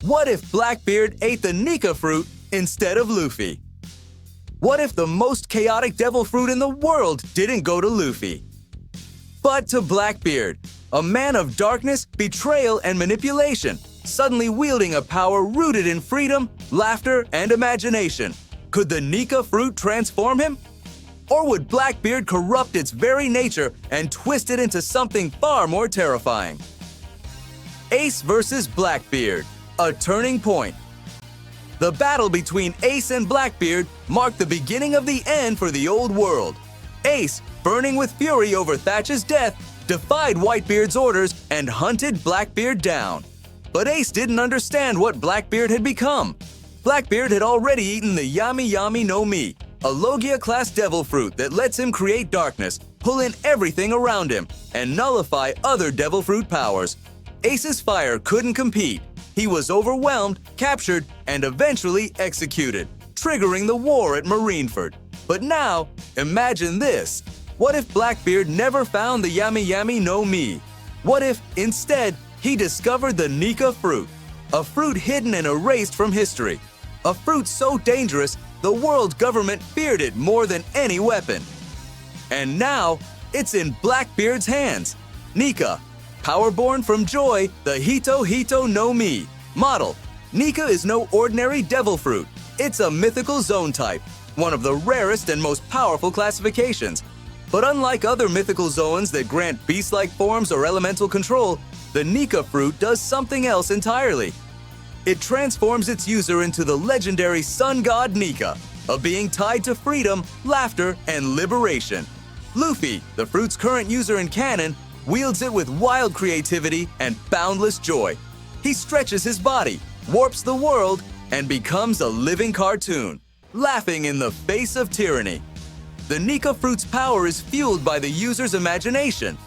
What if Blackbeard ate the Nika Fruit instead of Luffy? What if the most chaotic devil fruit in the world didn't go to Luffy, but to Blackbeard, a man of darkness, betrayal, and manipulation, suddenly wielding a power rooted in freedom, laughter, and imagination? Could the Nika Fruit transform him? Or would Blackbeard corrupt its very nature and twist it into something far more terrifying? Ace versus Blackbeard, a turning point. The battle between Ace and Blackbeard marked the beginning of the end for the old world. Ace, burning with fury over Thatch's death, defied Whitebeard's orders and hunted Blackbeard down. But Ace didn't understand what Blackbeard had become. Blackbeard had already eaten the Yami no Mi, a Logia-class devil fruit that lets him create darkness, pull in everything around him, and nullify other devil fruit powers. Ace's fire couldn't compete. He was overwhelmed, captured, and eventually executed, triggering the war at Marineford. But now, imagine this. What if Blackbeard never found the Yami no Mi? What if, instead, he discovered the Nika Fruit, a fruit hidden and erased from history? A fruit so dangerous, the world government feared it more than any weapon. And now, it's in Blackbeard's hands. Nika, power-born from joy, the Hito no Mi. Model: Nika is no ordinary devil fruit. It's a mythical zone type, one of the rarest and most powerful classifications. But unlike other mythical zones that grant beast-like forms or elemental control, the Nika Fruit does something else entirely. It transforms its user into the legendary sun god Nika, a being tied to freedom, laughter, and liberation. Luffy, the fruit's current user in canon, wields it with wild creativity and boundless joy. He stretches his body, warps the world, and becomes a living cartoon, laughing in the face of tyranny. The Nika Fruit's power is fueled by the user's imagination.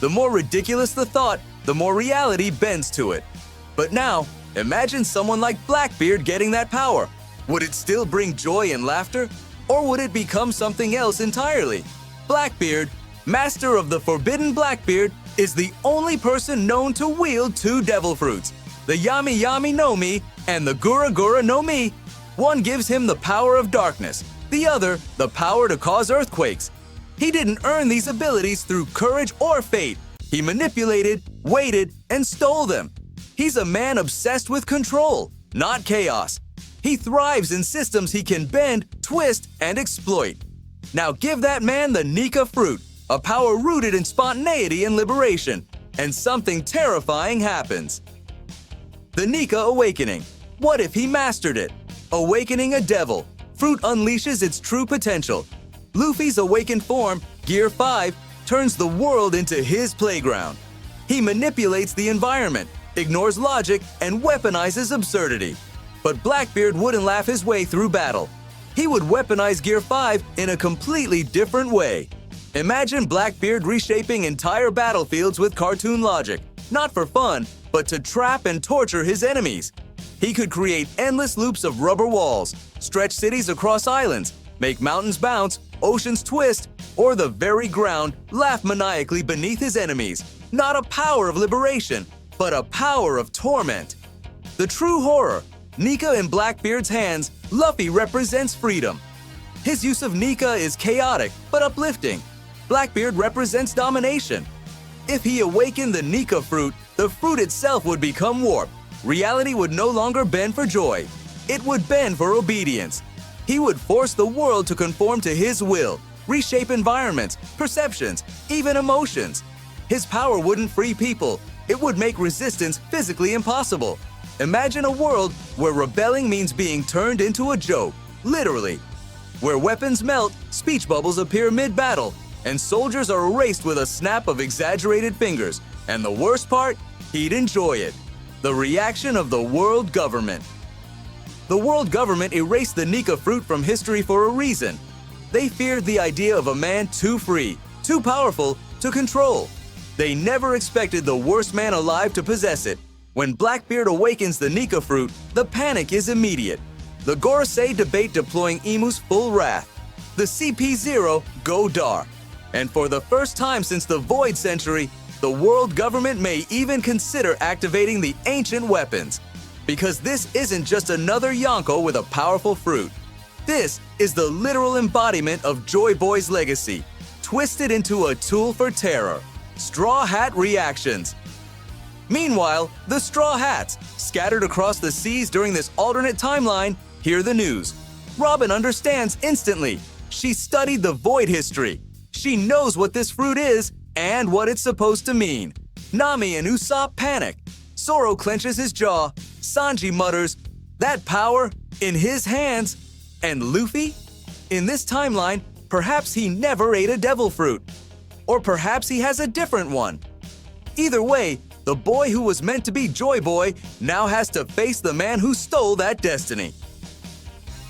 The more ridiculous the thought, the more reality bends to it. But now, imagine someone like Blackbeard getting that power. Would it still bring joy and laughter? Or would it become something else entirely? Blackbeard, master of the Forbidden Blackbeard, is the only person known to wield two devil fruits, the Yami no Mi and the Gura no Mi. One gives him the power of darkness, the other the power to cause earthquakes. He didn't earn these abilities through courage or fate. He manipulated, waited, and stole them. He's a man obsessed with control, not chaos. He thrives in systems he can bend, twist, and exploit. Now give that man the Nika Fruit, a power rooted in spontaneity and liberation, and something terrifying happens. The Nika Awakening. What if he mastered it? Awakening a devil. Fruit unleashes its true potential. Luffy's awakened form, Gear 5, turns the world into his playground. He manipulates the environment, ignores logic, and weaponizes absurdity. But Blackbeard wouldn't laugh his way through battle. He would weaponize Gear 5 in a completely different way. Imagine Blackbeard reshaping entire battlefields with cartoon logic, not for fun, but to trap and torture his enemies. He could create endless loops of rubber walls, stretch cities across islands, make mountains bounce, oceans twist, or the very ground laugh maniacally beneath his enemies. Not a power of liberation, but a power of torment. The true horror. Nika in Blackbeard's hands, Luffy represents freedom. His use of Nika is chaotic, but uplifting. Blackbeard represents domination. If he awakened the Nika Fruit, the fruit itself would become warped. Reality would no longer bend for joy. It would bend for obedience. He would force the world to conform to his will, reshape environments, perceptions, even emotions. His power wouldn't free people. It would make resistance physically impossible. Imagine a world where rebelling means being turned into a joke, literally. Where weapons melt, speech bubbles appear mid-battle, and soldiers are erased with a snap of exaggerated fingers. And the worst part? He'd enjoy it. The reaction of the world government. The world government erased the Nika Fruit from history for a reason. They feared the idea of a man too free, too powerful to control. They never expected the worst man alive to possess it. When Blackbeard awakens the Nika Fruit, the panic is immediate. The Gorosei debate deploying Imu's full wrath. The CP0 go dark. And for the first time since the Void Century, the world government may even consider activating the ancient weapons. because this isn't just another Yonko with a powerful fruit. This is the literal embodiment of Joy Boy's legacy, twisted into a tool for terror. Straw Hat reactions. Meanwhile, the Straw Hats, scattered across the seas during this alternate timeline, hear the news. Robin understands instantly. She studied the Void history. She knows what this fruit is and what it's supposed to mean. Nami and Usopp panic. Zoro clenches his jaw. Sanji mutters, "That power in his hands." And Luffy? In this timeline, perhaps he never ate a devil fruit. Or perhaps he has a different one. Either way, the boy who was meant to be Joy Boy now has to face the man who stole that destiny.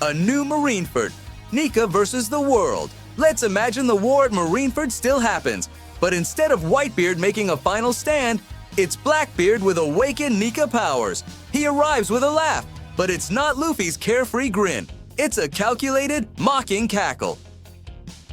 A new Marineford. Nika versus the world. Let's imagine the war at Marineford still happens, but instead of Whitebeard making a final stand, it's Blackbeard with awakened Nika powers. He arrives with a laugh, but it's not Luffy's carefree grin. It's a calculated, mocking cackle.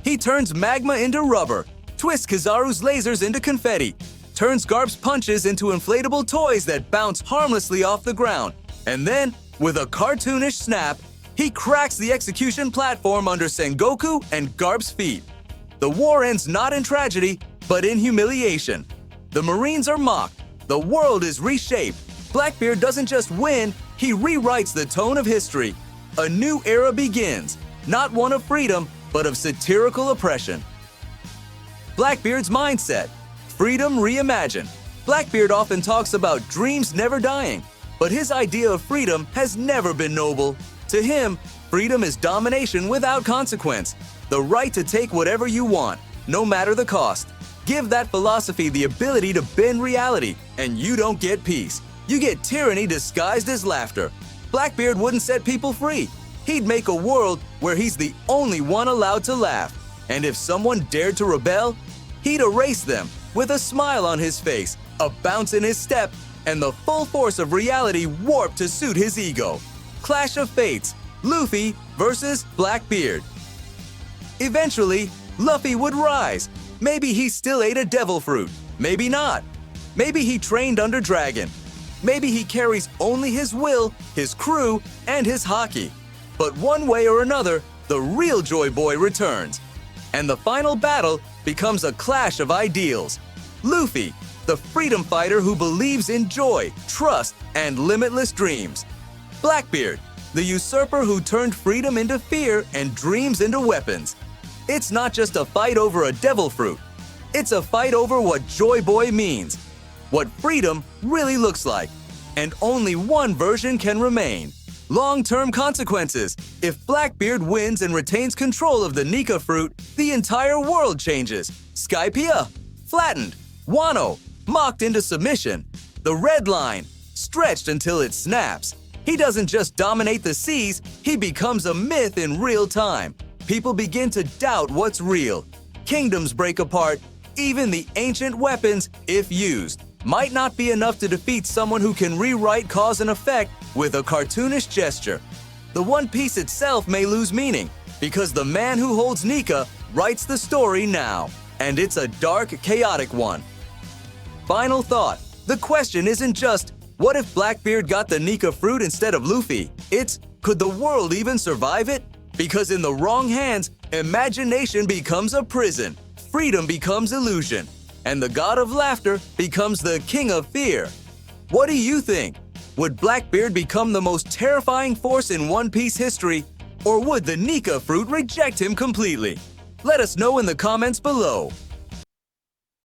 He turns magma into rubber, twists Kizaru's lasers into confetti, turns Garp's punches into inflatable toys that bounce harmlessly off the ground, and then, with a cartoonish snap, he cracks the execution platform under Sengoku and Garp's feet. The war ends not in tragedy, but in humiliation. The Marines are mocked. The world is reshaped. Blackbeard doesn't just win, he rewrites the tone of history. A new era begins, not one of freedom, but of satirical oppression. Blackbeard's mindset. Freedom reimagined. Blackbeard often talks about dreams never dying, but his idea of freedom has never been noble. To him, freedom is domination without consequence, the right to take whatever you want, no matter the cost. Give that philosophy the ability to bend reality, and you don't get peace. You get tyranny disguised as laughter. Blackbeard wouldn't set people free. He'd make a world where he's the only one allowed to laugh. And if someone dared to rebel, he'd erase them with a smile on his face, a bounce in his step, and the full force of reality warped to suit his ego. Clash of Fates, Luffy versus Blackbeard. Eventually, Luffy would rise. Maybe he still ate a devil fruit. Maybe not. Maybe he trained under Dragon. Maybe he carries only his will, his crew, and his haki. But one way or another, the real Joy Boy returns. And the final battle becomes a clash of ideals. Luffy, the freedom fighter who believes in joy, trust, and limitless dreams. Blackbeard, the usurper who turned freedom into fear and dreams into weapons. It's not just a fight over a devil fruit. It's a fight over what Joy Boy means, what freedom really looks like. And only one version can remain. Long-term consequences. If Blackbeard wins and retains control of the Nika Fruit, the entire world changes. Skypiea, flattened. Wano, mocked into submission. The red line, stretched until it snaps. He doesn't just dominate the seas, he becomes a myth in real time. People begin to doubt what's real. Kingdoms break apart. Even the ancient weapons, if used, might not be enough to defeat someone who can rewrite cause and effect with a cartoonish gesture. The One Piece itself may lose meaning, because the man who holds Nika writes the story now, and it's a dark, chaotic one. Final thought. The question isn't just, what if Blackbeard got the Nika Fruit instead of Luffy? It's, could the world even survive it? Because in the wrong hands, imagination becomes a prison, freedom becomes illusion, and the god of laughter becomes the king of fear. What do you think? Would Blackbeard become the most terrifying force in One Piece history, or would the Nika Fruit reject him completely? Let us know in the comments below.